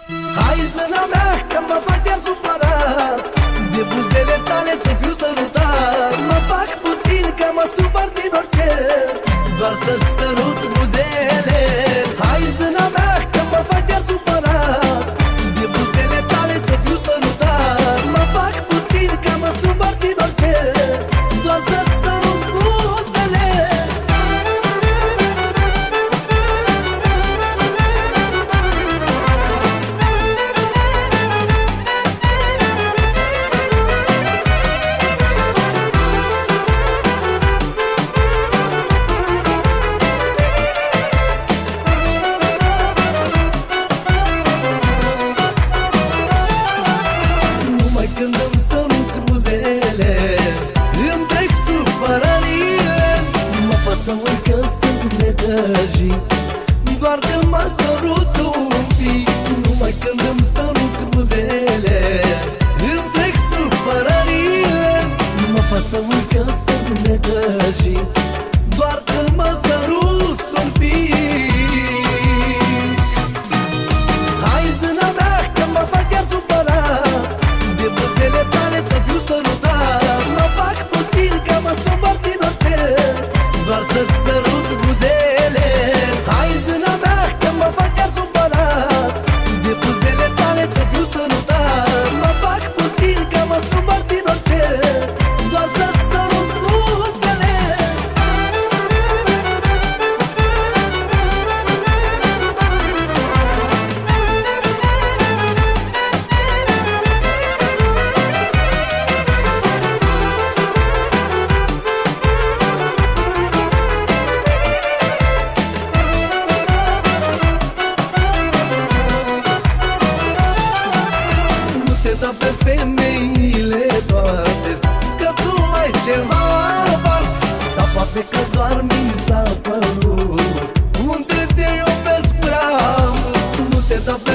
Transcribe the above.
Hai zâna mea că mă fac chiar supărat, de buzele tale să fiu sărutat. Mă fac puțin că mă supăr din orice, doar să-ți sărut buzele. Hai zâna mea că mă fac chiar supărat, de buzele tale să fiu sărutat. Mă fac puțin că mă supăr din orice, doar să-ți sărut buzele. Când îmi săruți buzele, îmi trec supărările. Mă fă să uit că sunt necăjit, doar când mă săruți un pic. Numai când îmi săruți buzele, îmi trec supărările. Mă fă să uit că sunt necăjit, doar când mă săruți un pic. Hai zâna mea că mă fac chiar supărat, de buzele tale să fiu sărutat. Mă fac puțin că mă supăr din orice, doar să-ți sărut buzele. Hai zâna mea că mă fac chiar supărat, de buzele tale să fiu sărutat. Mă fac puțin că mă supăr din orice, doar să-ți sărut buzele. Te dă pe femeile toate, că tu ai ceva apart. Sau poate că doar mi s-a părut, unde te iubesc prea mult. Nu te dă pe